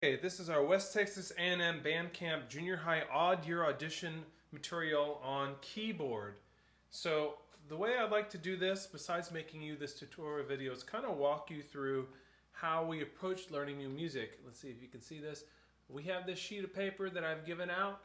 Okay, this is our West Texas A&M Band Camp Junior High Odd Year Audition material on keyboard. So the way I'd like to do this, besides making you this tutorial video, is kind of walk you through how we approach learning new music. Let's see if you can see this. We have this sheet of paper that I've given out.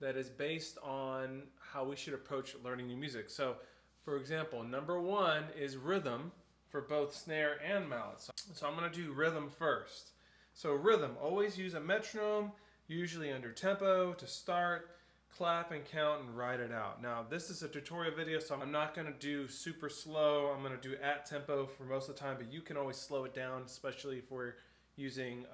That is based on how we should approach learning new music. So for example, number one is rhythm for both snare and mallets. So I'm going to do rhythm first. So rhythm, always use a metronome, usually under tempo to start, clap and count and write it out. Now this is a tutorial video, so I'm not going to do super slow. I'm going to do at tempo for most of the time, but you can always slow it down, especially if we're using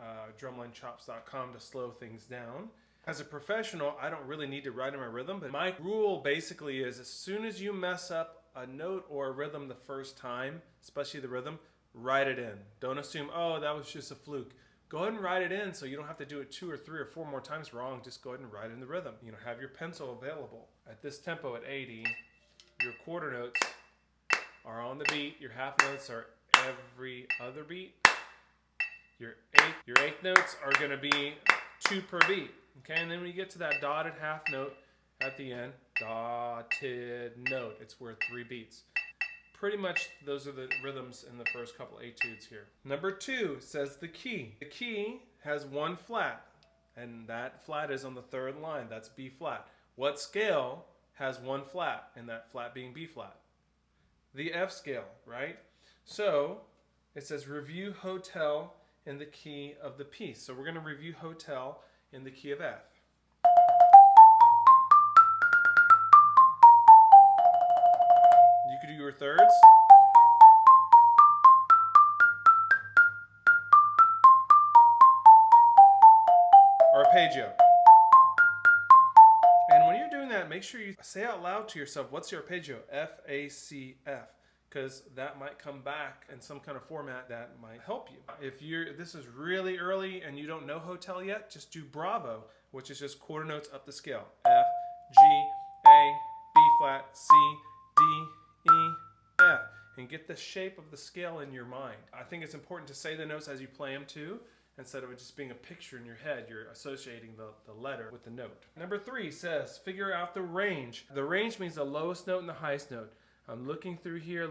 drumlinechops.com to slow things down. As a professional, I don't really need to write in my rhythm, but my rule basically is as soon as you mess up a note or a rhythm the first time, especially the rhythm, write it in. Don't assume, oh, that was just a fluke. Go ahead and write it in so you don't have to do it 2 or 3 or 4 more times wrong. Just go ahead and write in the rhythm. You know, have your pencil available. At this tempo at 80, your quarter notes are on the beat. Your half notes are every other beat. Your eighth notes are going to be 2 per beat. Okay, and then when you get to that dotted half note at the end, dotted note, it's worth 3 beats. Pretty much those are the rhythms in the first couple etudes here. Number 2 says the key. The key has 1 flat, and that flat is on the 3rd line. That's B flat. What scale has 1 flat, and that flat being B flat? The F scale, right? So it says review hotel in the key of the piece. So we're going to review hotel in the key of F. You could do your thirds. Arpeggio. And when you're doing that, make sure you say out loud to yourself, what's your arpeggio? F-A-C-F. Because that might come back in some kind of format that might help you. If this is really early and you don't know hotel yet, just do bravo, which is just quarter notes up the scale. F, G, A, B flat, C, D, E, F. And get the shape of the scale in your mind. I think it's important to say the notes as you play them too, instead of it just being a picture in your head. You're associating the letter with the note. Number 3 says figure out the range. The range means the lowest note and the highest note. I'm looking through here.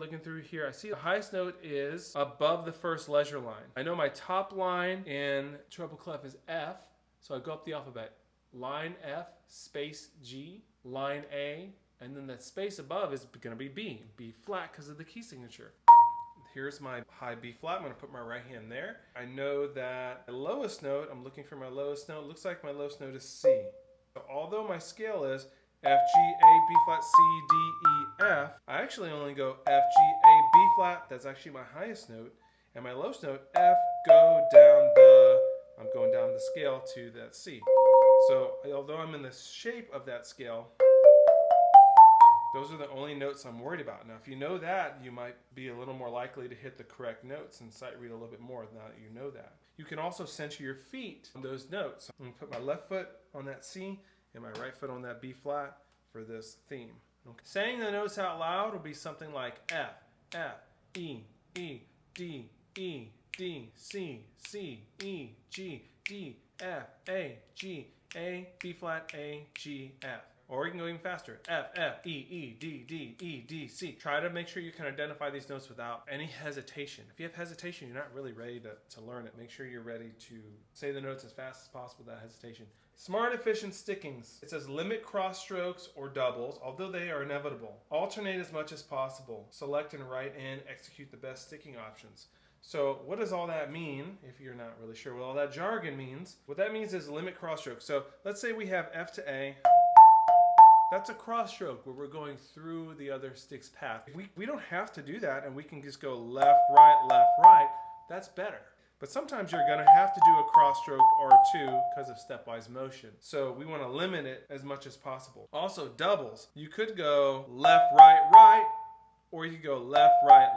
I see the highest note is above the first leisure line. I know my top line in treble clef is F, so I go up the alphabet. Line F, space G, line A, and then that space above is going to be B. B flat because of the key signature. Here's my high B flat. I'm going to put my right hand there. I know that the lowest note, I'm looking for my lowest note. Looks like my lowest note is C. So although my scale is F, G, A, B flat, C, D, E, F. I actually only go F, G, A, B flat. That's actually my highest note. And my lowest note, F, I'm going down the scale to that C. So although I'm in the shape of that scale, those are the only notes I'm worried about. Now if you know that, you might be a little more likely to hit the correct notes and sight read a little bit more now that you know that. You can also center your feet on those notes. I'm going to put my left foot on that C and my right foot on that B flat for this theme. Okay. Saying the notes out loud will be something like F, F, E, E, D, E, D, C, C, E, G, D, F, A, G, A, B flat, A, G, F. Or you can go even faster. F, F, E, E, D, D, E, D, C. Try to make sure you can identify these notes without any hesitation. If you have hesitation, you're not really ready to learn it. Make sure you're ready to say the notes as fast as possible without hesitation. Smart, efficient stickings. It says limit cross strokes or doubles, although they are inevitable. Alternate as much as possible. Select and write in, execute the best sticking options. So what does all that mean, if you're not really sure what all that jargon means? What that means is limit cross strokes. So let's say we have F to A. That's a cross stroke where we're going through the other stick's path. We don't have to do that, and we can just go left, right. That's better. But sometimes you're going to have to do a cross stroke or 2 because of stepwise motion. So we want to limit it as much as possible. Also, doubles. You could go left, right, or you could go left, right.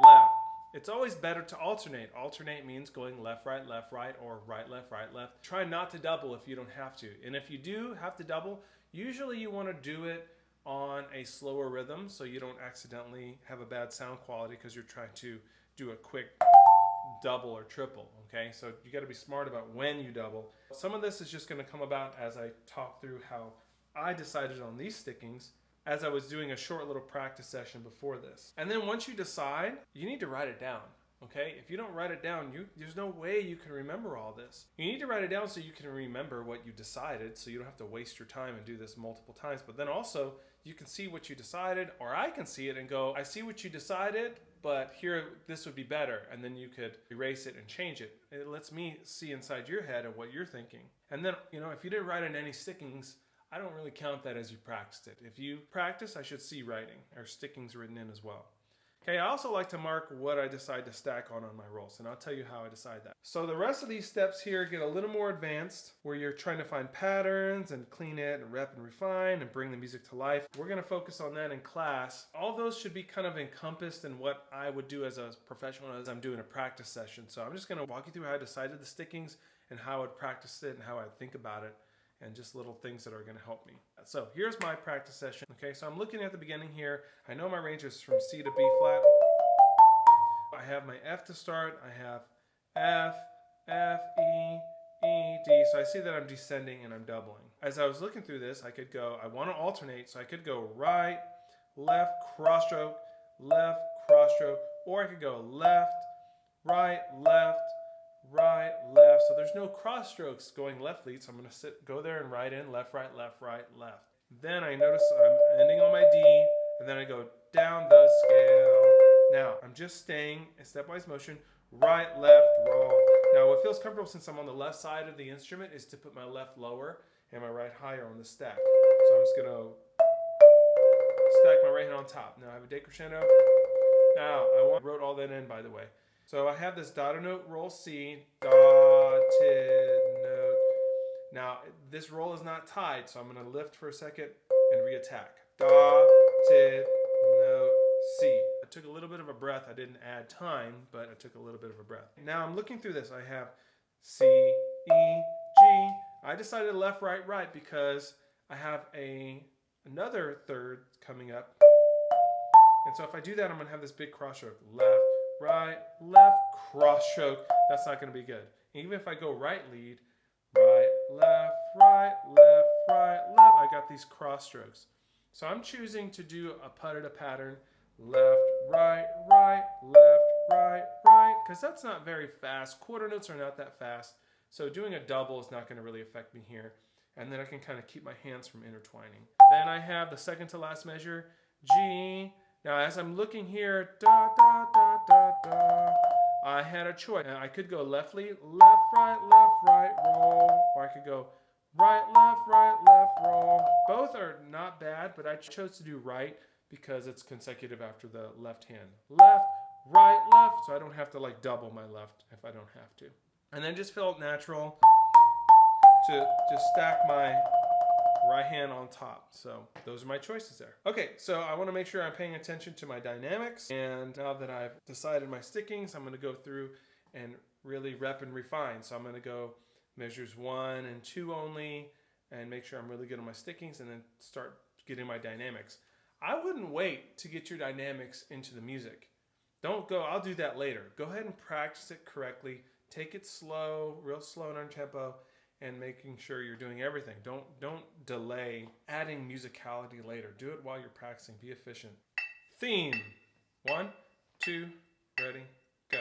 It's always better to alternate. Alternate means going left, right, or right, left. Try not to double if you don't have to. And if you do have to double, usually you want to do it on a slower rhythm so you don't accidentally have a bad sound quality because you're trying to do a quick double or triple, okay? So you got to be smart about when you double. Some of this is just going to come about as I talk through how I decided on these stickings as I was doing a short little practice session before this. And then once you decide, you need to write it down. Okay, if you don't write it down, there's no way you can remember all this. You need to write it down so you can remember what you decided, so you don't have to waste your time and do this multiple times. But then also, you can see what you decided, or I can see it and go, I see what you decided, but here, this would be better. And then you could erase it and change it. It lets me see inside your head of what you're thinking. And then, if you didn't write in any stickings, I don't really count that as you practiced it. If you practice, I should see writing or stickings written in as well. Okay, I also like to mark what I decide to stack on my rolls, and I'll tell you how I decide that. So the rest of these steps here get a little more advanced, where you're trying to find patterns and clean it and rep and refine and bring the music to life. We're gonna focus on that in class. All those should be kind of encompassed in what I would do as a professional as I'm doing a practice session. So I'm just gonna walk you through how I decided the stickings and how I would practice it and how I think about it, and just little things that are going to help me. So here's my practice session. Okay, so I'm looking at the beginning here. I know my range is from C to B flat. I have my F to start. I have F, F, E, E, D. So I see that I'm descending and I'm doubling. As I was looking through this, I could go, I want to alternate, so I could go right, left, cross stroke, or I could go left, right, left, right, left. So there's no cross strokes going left lead, so I'm going to go there and write in left, right, left, right, left. Then I notice I'm ending on my D, and then I go down the scale. Now I'm just staying in stepwise motion, right, left, roll. Now what feels comfortable since I'm on the left side of the instrument is to put my left lower and my right higher on the stack. So I'm just going to stack my right hand on top. Now I have a decrescendo. Now I wrote all that in, by the way. So I have this dotted note roll C, dotted note. Now this roll is not tied, so I'm going to lift for a second and reattack. Dotted note C. I took a little bit of a breath. I didn't add time, but I took a little bit of a breath. Now I'm looking through this. I have C, E, G. I decided left, right, right because I have another third coming up. And so if I do that, I'm going to have this big cross stroke. Left, right, left, cross stroke. That's not going to be good. Even if I go right lead, right, left, right, left, right, left, I got these cross strokes. So I'm choosing to do a putted pattern, left, right, right, left, right, right, because that's not very fast. Quarter notes are not that fast. So doing a double is not going to really affect me here. And then I can kind of keep my hands from intertwining. Then I have the second to last measure, G. Now, as I'm looking here, da, da, da, da, da, I had a choice. I could go left lead, left, right, roll, or I could go right, left, roll. Both are not bad, but I chose to do right because it's consecutive after the left hand. Left, right, left, so I don't have to like double my left if I don't have to. And then just felt natural to just stack my right hand on top. So those are my choices there. Okay, so I want to make sure I'm paying attention to my dynamics. And now that I've decided my stickings, I'm going to go through and really rep and refine. So I'm going to go measures 1 and 2 only and make sure I'm really good on my stickings and then start getting my dynamics. I wouldn't wait to get your dynamics into the music. Don't go, I'll do that later. Go ahead and practice it correctly. Take it slow, real slow and on tempo, and making sure you're doing everything. Don't delay adding musicality later. Do it while you're practicing. Be efficient. Theme. 1, 2, ready, go.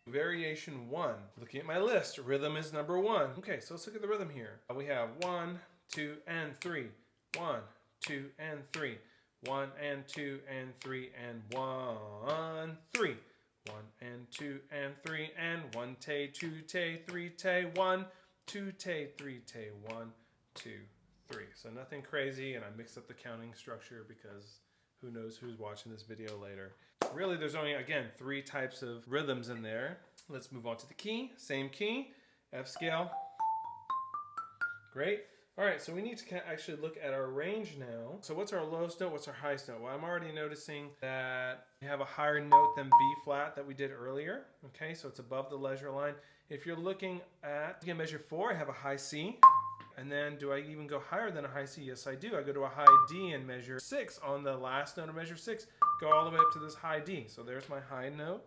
Variation 1. Looking at my list, rhythm is number 1. Okay, so let's look at the rhythm here. We have 1, 2, and 3. 1, 2, and 3. 1 and 2 and 3 and 1, 3. 1 and 2 and 3 and 1 tay, 2 tay, 3 tay, 1, 2 tay, 3 tay, 1, 2, 3. So nothing crazy, and I mixed up the counting structure because who knows who's watching this video later. Really, there's only, again, 3 types of rhythms in there. Let's move on to the key. Same key, F scale. Great. All right, so we need to actually look at our range now. So what's our lowest note? What's our highest note? Well, I'm already noticing that we have a higher note than B flat that we did earlier. Okay, so it's above the leisure line. If you're looking at measure 4, I have a high C. And then do I even go higher than a high C? Yes, I do. I go to a high D in measure 6 on the last note of measure 6. Go all the way up to this high D. So there's my high note.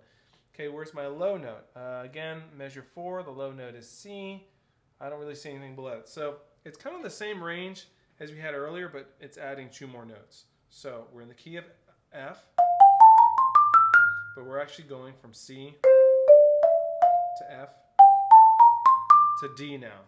Okay, where's my low note? Again, measure 4, the low note is C. I don't really see anything below it. So it's kind of the same range as we had earlier, but it's adding 2 more notes. So we're in the key of F, but we're actually going from C to F to D now.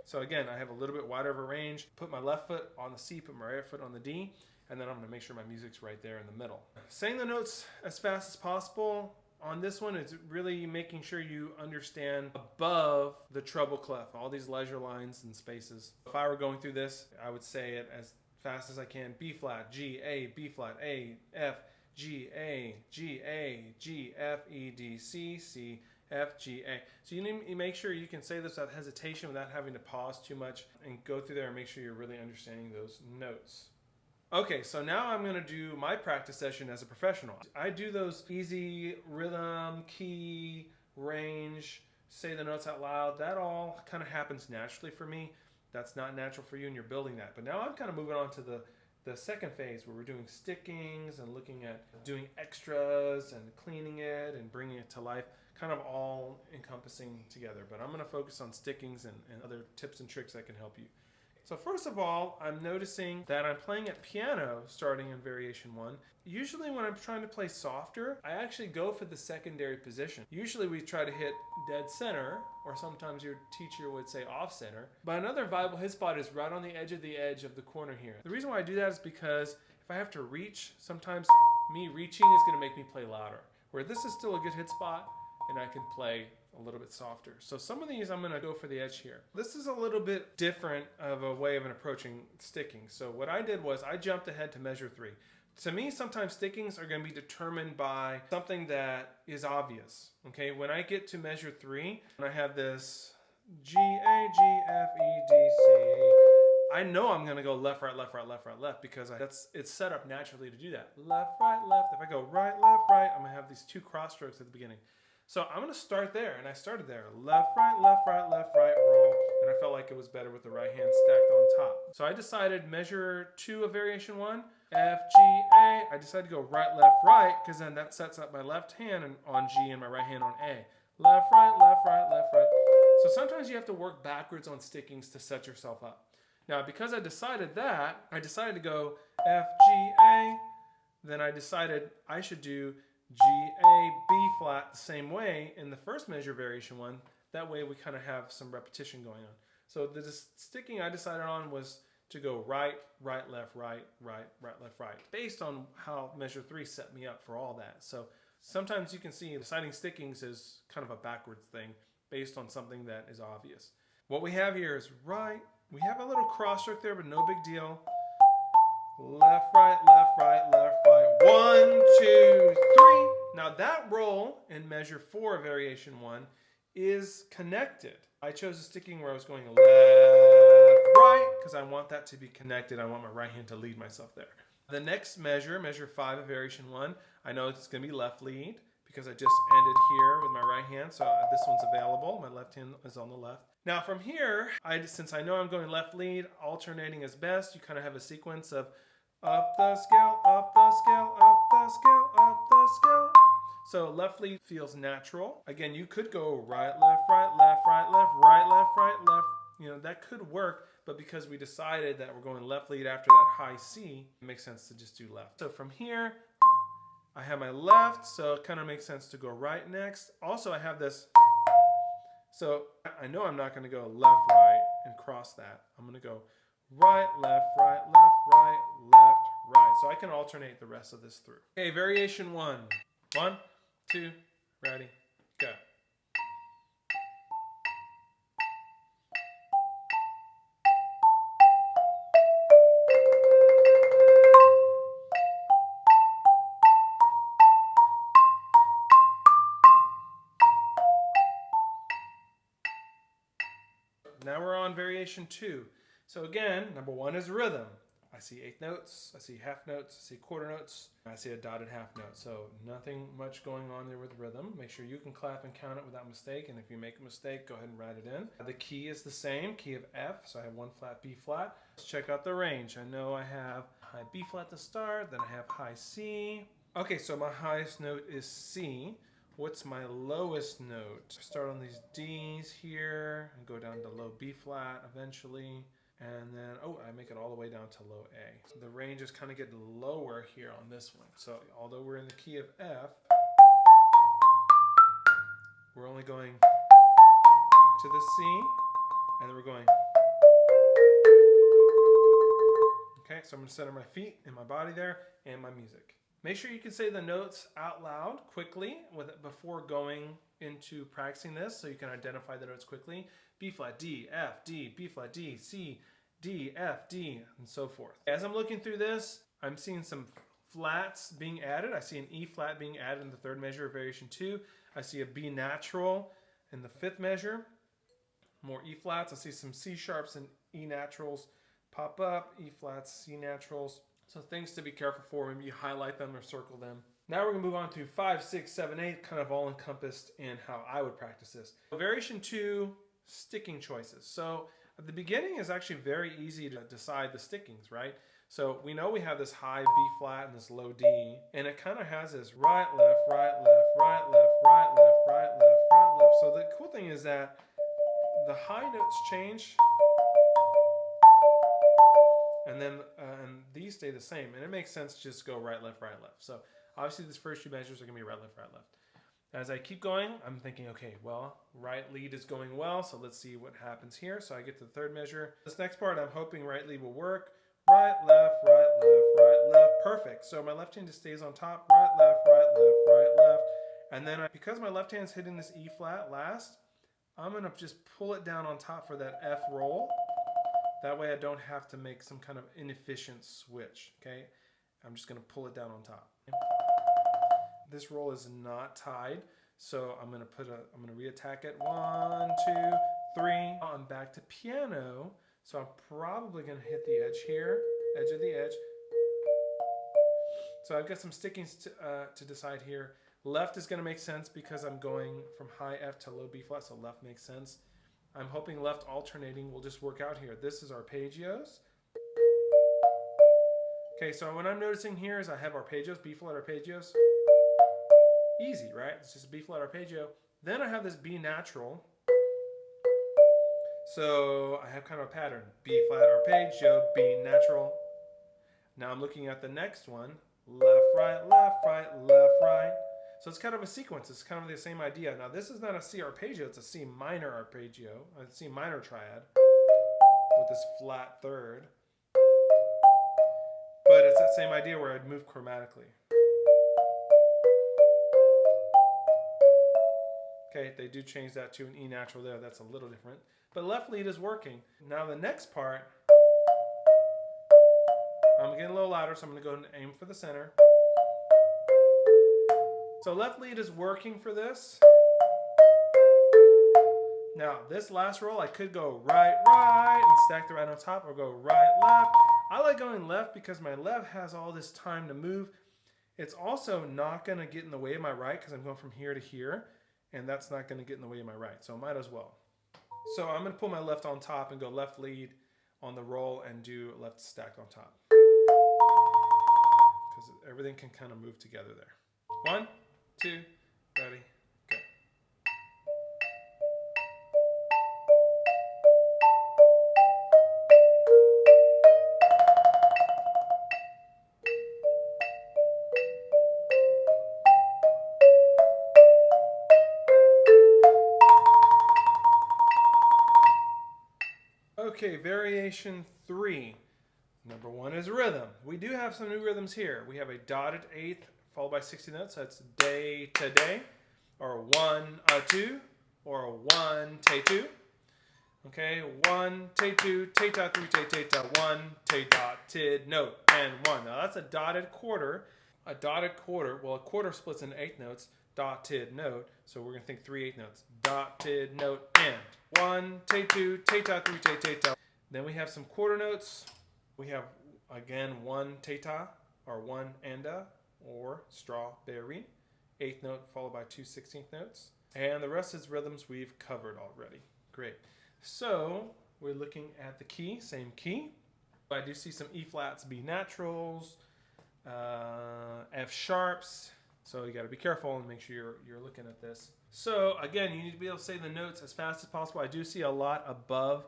So again, I have a little bit wider of a range. Put my left foot on the C, put my right foot on the D, and then I'm going to make sure my music's right there in the middle. Saying the notes as fast as possible on this one is really making sure you understand above the treble clef, all these leisure lines and spaces. If I were going through this, I would say it as fast as I can. B flat, G, A, B flat, A, F, G, A, G, A, G, F, E, D, C, C, F, G, A. So you need to make sure you can say this without hesitation, without having to pause too much, and go through there and make sure you're really understanding those notes. Okay, so now I'm going to do my practice session as a professional. I do those easy rhythm, key, range, say the notes out loud. That all kind of happens naturally for me. That's not natural for you, and you're building that. But now I'm kind of moving on to the second phase where we're doing stickings and looking at doing extras and cleaning it and bringing it to life, kind of all encompassing together. But I'm going to focus on stickings and other tips and tricks that can help you. So first of all, I'm noticing that I'm playing at piano starting in variation 1. Usually when I'm trying to play softer, I actually go for the secondary position. Usually we try to hit dead center, or sometimes your teacher would say off center. But another viable hit spot is right on the edge of the corner here. The reason why I do that is because if I have to reach, sometimes me reaching is going to make me play louder. Where this is still a good hit spot, and I can play a little bit softer. So some of these I'm going to go for the edge here. This is a little bit different of a way of approaching sticking. So what I did was I jumped ahead to measure 3. To me, sometimes stickings are going to be determined by something that is obvious. Okay, when I get to measure 3, and I have this G, A, G, F, E, D, C, I know I'm going to go left, right, left, right, left, right, left, because it's set up naturally to do that. Left, right, left. If I go right, left, right, I'm going to have these 2 cross strokes at the beginning. So I'm going to start there, and I started there. Left, right, left, right, left, right, roll, and I felt like it was better with the right hand stacked on top. So I decided measure 2 of variation 1, F, G, A. I decided to go right, left, right, because then that sets up my left hand on G and my right hand on A. Left, right, left, right, left, right. So sometimes you have to work backwards on stickings to set yourself up. Now, because I decided that, I decided to go F, G, A. Then I decided I should do G, A, B flat the same way in the first measure variation 1. That way we kind of have some repetition going on. So the sticking I decided on was to go right, right, left, right, right, right, left, right, based on how measure 3 set me up for all that. So sometimes you can see deciding stickings is kind of a backwards thing based on something that is obvious. What we have here is right. We have a little cross stroke there, but no big deal. Left, right, left, right, left, right. 1, 2, 3. Now that roll in measure 4 of variation 1 is connected. I chose a sticking where I was going left, right, because I want that to be connected. I want my right hand to lead myself there. The next measure, measure 5 of variation 1, I know it's going to be left lead because I just ended here with my right hand, so this one's available. My left hand is on the left. Now from here, since I know I'm going left lead, alternating is best. You kind of have a sequence of up the scale, up the scale, up the scale, up the scale. So left lead feels natural. Again, you could go right, left, right, left, right, left, right, left, right, left. You know, that could work, but because we decided that we're going left lead after that high C, it makes sense to just do left. So from here, I have my left, so it kind of makes sense to go right next. Also, I have this, so I know I'm not going to go left, right, and cross that. I'm going to go right, left, right, left, right, left, right. So I can alternate the rest of this through. Okay, variation 1. 1, 2, ready, go. Now we're on on variation 2. So again, number 1 is rhythm. I see eighth notes, I see half notes, I see quarter notes, I see a dotted half note. So nothing much going on there with rhythm. Make sure you can clap and count it without mistake, and if you make a mistake, go ahead and write it in. The key is the same, key of F, so I have 1 flat, B flat. Let's check out the range. I know I have high B flat to start, then I have high C. Okay, so my highest note is C. What's my lowest note? Start on these D's here and go down to low B flat eventually. And then, oh, I make it all the way down to low A. So the range is kind of getting lower here on this one. So although we're in the key of F, we're only going to the C, and then we're going. Okay, so I'm going to center my feet and my body there and my music. Make sure you can say the notes out loud quickly before going into practicing this, so you can identify the notes quickly. B flat, D, F, D, B flat, D, C, D, F, D, and so forth. As I'm looking through this, I'm seeing some flats being added. I see an E flat being added in the 3rd measure of variation 2. I see a B natural in the 5th measure. More E flats. I see some C sharps and E naturals pop up. E flats, C naturals. So things to be careful for. Maybe you highlight them or circle them. Now we're going to move on to 5, 6, 7, 8, kind of all encompassed in how I would practice this. Variation 2, sticking choices. So at the beginning is actually very easy to decide the stickings, right? So we know we have this high B flat and this low D, and it kind of has this right, left, right, left, right, left, right, left, right, left, right, left. So the cool thing is that the high notes change, and then and these stay the same, and it makes sense to just go right, left, right, left. So obviously these first 2 measures are going to be right, left, right, left. As I keep going, I'm thinking, okay, well, right lead is going well, so let's see what happens here. So I get to the 3rd measure. This next part, I'm hoping right lead will work. Right, left, right, left, right, left. Perfect. So my left hand just stays on top. Right, left, right, left, right, left. And then because my left hand's hitting this E flat last, I'm going to just pull it down on top for that F roll. That way I don't have to make some kind of inefficient switch, okay? I'm just going to pull it down on top. This roll is not tied, so I'm going to reattack it. 1, 2, 3. I'm back to piano, so I'm probably going to hit the edge here, edge of the edge. So I've got some stickings to decide here. Left is going to make sense because I'm going from high F to low B flat, so left makes sense. I'm hoping left alternating will just work out here. This is arpeggios. Okay, so what I'm noticing here is I have arpeggios, B flat arpeggios. Easy, right? It's just a B flat arpeggio. Then I have this B natural. So I have kind of a pattern. B flat arpeggio, B natural. Now I'm looking at the next one. Left, right, left, right, left, right. So it's kind of a sequence. It's kind of the same idea. Now this is not a C arpeggio. It's a C minor arpeggio. A C minor triad with this flat 3rd. But it's that same idea where I'd move chromatically. Okay, they do change that to an E natural there. That's a little different. But left lead is working. Now the next part, I'm getting a little louder, so I'm going to go and aim for the center. So left lead is working for this. Now this last roll, I could go right, right, and stack the right on top, or go right, left. I like going left because my left has all this time to move. It's also not going to get in the way of my right because I'm going from here to here. And that's not going to get in the way of my right, so might as well. So I'm going to pull my left on top and go left lead on the roll and do left stacked on top. Because everything can kind of move together there. 1, 2, ready, go. Okay, variation 3. Number 1 is rhythm. We do have some new rhythms here. We have a dotted 8th followed by 60 notes. So that's day to day, or 1, 2, or 1, 2. Okay, 1, 2, 3, 1, dotted note, and 1. Now that's a dotted quarter. A dotted quarter, well, a quarter splits into eighth notes, dotted note. So we're going to think 3 eighth notes. Dotted note and 1, te, 2, te, ta, 3, te, te, ta. Then we have some quarter notes. We have, again, 1 te, ta, or 1 anda, or strawberry. Eighth note followed by 2 16th notes. And the rest is rhythms we've covered already. Great. So we're looking at the key, same key. I do see some E flats, B naturals, F sharps. So you got to be careful and make sure you're looking at this. So again, you need to be able to say the notes as fast as possible. I do see a lot above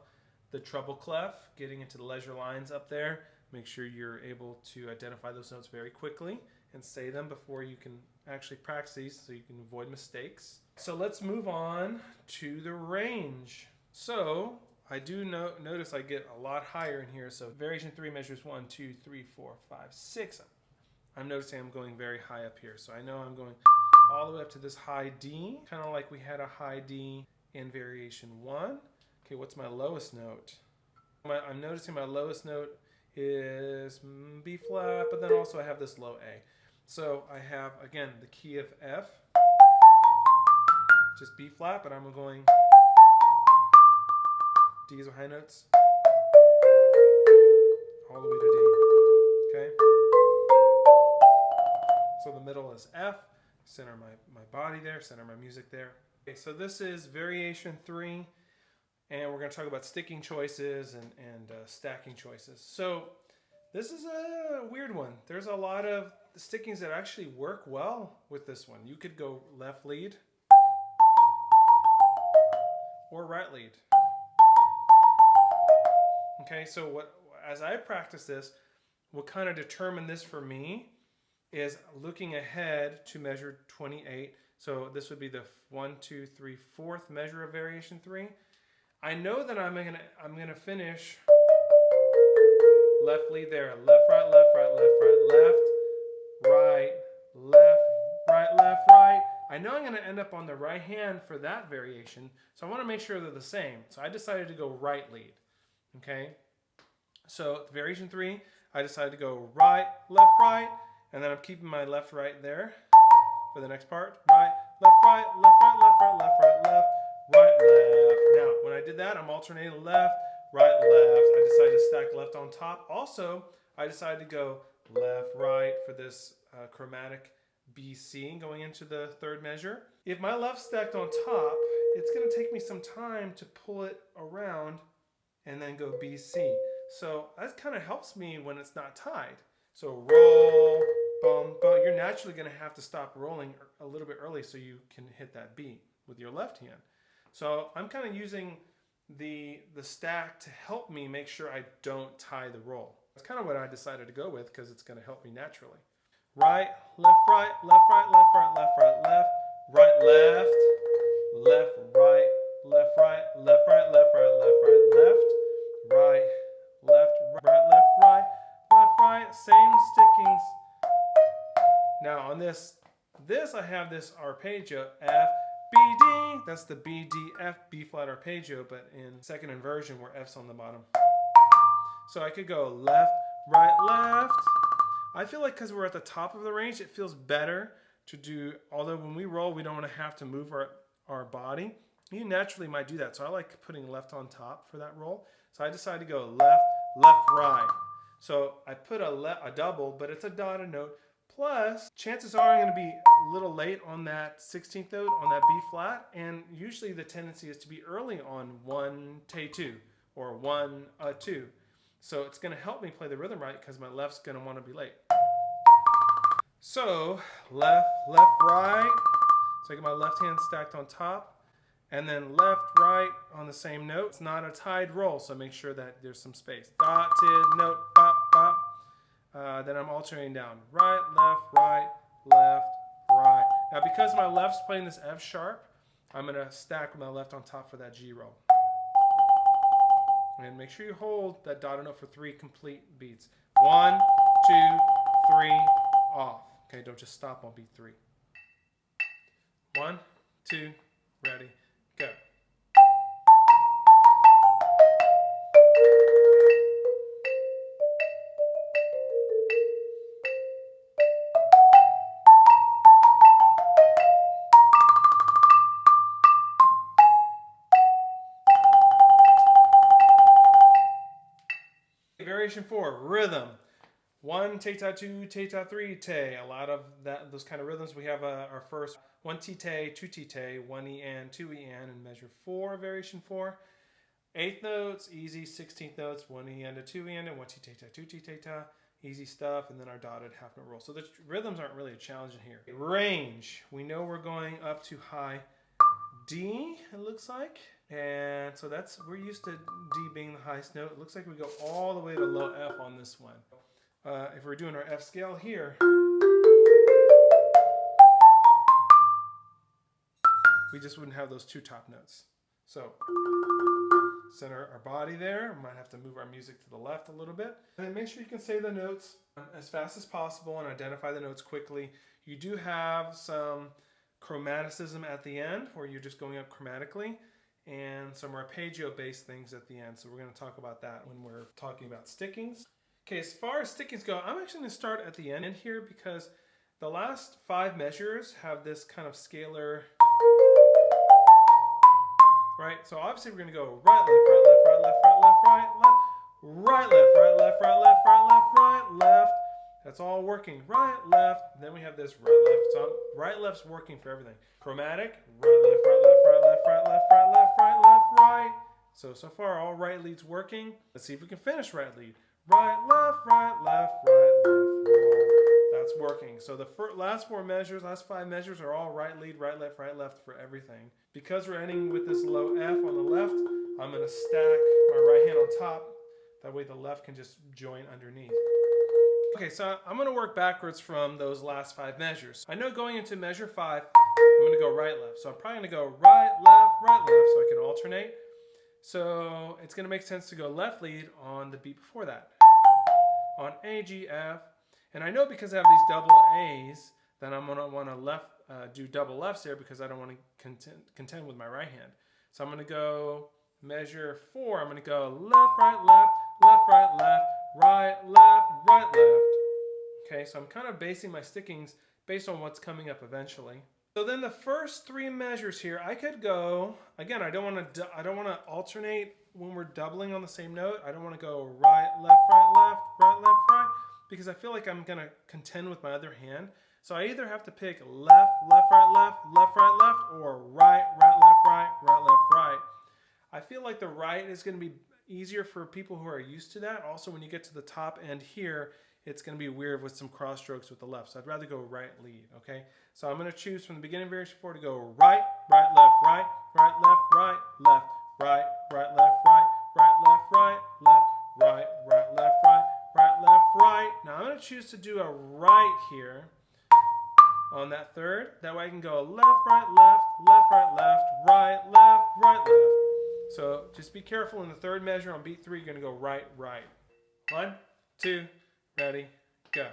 the treble clef, getting into the leisure lines up there. Make sure you're able to identify those notes very quickly and say them before you can actually practice these so you can avoid mistakes. So let's move on to the range. So I do notice I get a lot higher in here. So variation 3 measures 1, 2, 3, 4, 5, 6. I'm noticing I'm going very high up here. So I know I'm going all the way up to this high D, kind of like we had a high D in variation 1. Okay, what's my lowest note? I'm noticing my lowest note is B flat, but then also I have this low A. So I have, again, the key of F, just B flat, but I'm going, D's are high notes, all the way to D, okay? So the middle is F, center my body there, center my music there. Okay, so this is variation 3, and we're going to talk about sticking choices and stacking choices. So this is a weird one. There's a lot of stickings that actually work well with this one. You could go left lead or right lead. Okay, so as I practice this, what kind of determined this for me is looking ahead to measure 28. So this would be the 1, 2, 3, 4th measure of variation 3. I know that I'm gonna finish left lead there, left, right, left, right, left, right, left, right, left, right, left, right. I know I'm gonna end up on the right hand for that variation, so I wanna make sure they're the same. So I decided to go right lead, okay? So variation 3, I decided to go right, left, right, and then I'm keeping my left, right there for the next part. Right, left, right, left, right, left, right, left, right, left, right, left. Now, when I did that, I'm alternating left, right, left. I decided to stack left on top. Also, I decided to go left, right for this chromatic BC going into the 3rd measure. If my left stacked on top, it's going to take me some time to pull it around and then go BC. So that kind of helps me when it's not tied. So roll, boom, boom. You're naturally going to have to stop rolling a little bit early so you can hit that beat with your left hand. So I'm kind of using the stack to help me make sure I don't tie the roll. That's kind of what I decided to go with because it's going to help me naturally. Right, left, right, left, right, left, right, left, right, left, right, left, left, right, left, right, left, right, left, right, left, right, left, right, left, right, left, right, left, right, same stickings. Now on this I have this arpeggio, F, B, D. That's the B, D, F, B flat arpeggio, but in 2nd inversion where F's on the bottom. So I could go left, right, left. I feel like because we're at the top of the range, it feels better to do, although when we roll, we don't want to have to move our body. You naturally might do that. So I like putting left on top for that roll. So I decided to go left, left, right. So I put a double, but it's a dotted note. Plus, chances are I'm going to be a little late on that 16th note, on that B flat. And usually the tendency is to be early on 1, te, 2, or 1, 2. So it's going to help me play the rhythm right because my left's going to want to be late. So left, left, right. So I get my left hand stacked on top. And then left, right on the same note. It's not a tied roll, so make sure that there's some space. Dotted note, bop, bop. Then I'm alternating down. Right, left, right, left, right. Now because my left's playing this F sharp, I'm going to stack my left on top for that G roll. And make sure you hold that dotted note for 3 complete beats. 1, 2, 3, off. Okay, don't just stop on beat 3. 1, 2, ready, go. variation 4, rhythm. 1 te-ta, 2 te-ta, 3 te. A lot of those kind of rhythms. We have our first 1 te-te, 2 te-te, 1 e-an, 2 e-an, and measure 4, variation 4. 8th notes, easy. 16th notes, 1 e-an to 2 e-an, and 1 te-ta, 2 te-ta. Easy stuff, and then our dotted half note roll. So the rhythms aren't really a challenge in here. Range. We know we're going up to high D, it looks like. And so we're used to D being the highest note. It looks like we go all the way to low F on this one. If we're doing our F scale here, we just wouldn't have those 2 top notes. So center our body there. We might have to move our music to the left a little bit. And then make sure you can say the notes as fast as possible and identify the notes quickly. You do have some chromaticism at the end where you're just going up chromatically, and some arpeggio-based things at the end. So we're going to talk about that when we're talking about stickings. Okay, as far as stickings go, I'm actually going to start at the end here because the last 5 measures have this kind of scalar, right? So obviously we're going to go right, left, right, left, right, left, right, left, right, left, right, left, right, left, right, left, right, left. That's all working. Right, left. Then we have this right, left. So right, left's working for everything. Chromatic, right, left, right, left, right, left, right, left, right, left, right, left, right. So far all right leads working. Let's see if we can finish right lead. Right, left, right, left, right, left. That's working. So the last 4 measures, last 5 measures are all right lead, right, left for everything. Because we're ending with this low F on the left, I'm going to stack my right hand on top. That way the left can just join underneath. Okay, so I'm going to work backwards from those last 5 measures. I know going into measure 5, I'm going to go right, left. So I'm probably going to go right, left, so I can alternate. So it's going to make sense to go left lead on the beat before that. On A, G, F. And I know because I have these double A's that I'm going to want to do double lefts there because I don't want to contend with my right hand. So I'm going to go measure 4. I'm going to go left, right, left, right, left. Okay, so I'm kind of basing my stickings based on what's coming up eventually. So then the first 3 measures here, I could go, again, I don't want to alternate when we're doubling on the same note. I don't want to go right, left, right, because I feel like I'm going to contend with my other hand. So I either have to pick left, right, left, or right, left, right. I feel like the right is going to be easier for people who are used to that. Also, when you get to the top end here, it's going to be weird with some cross strokes with the left. So I'd rather go right lead, okay? So I'm going to choose from the beginning of variation 4 to go right, left, right, left, right, left, right, left, right, left, right, left, right. Now I'm going to choose to do a right here on that third. That way I can go left, right, right, left. So just be careful in the third measure on beat 3, you're going to go right. 1, 2, ready, go.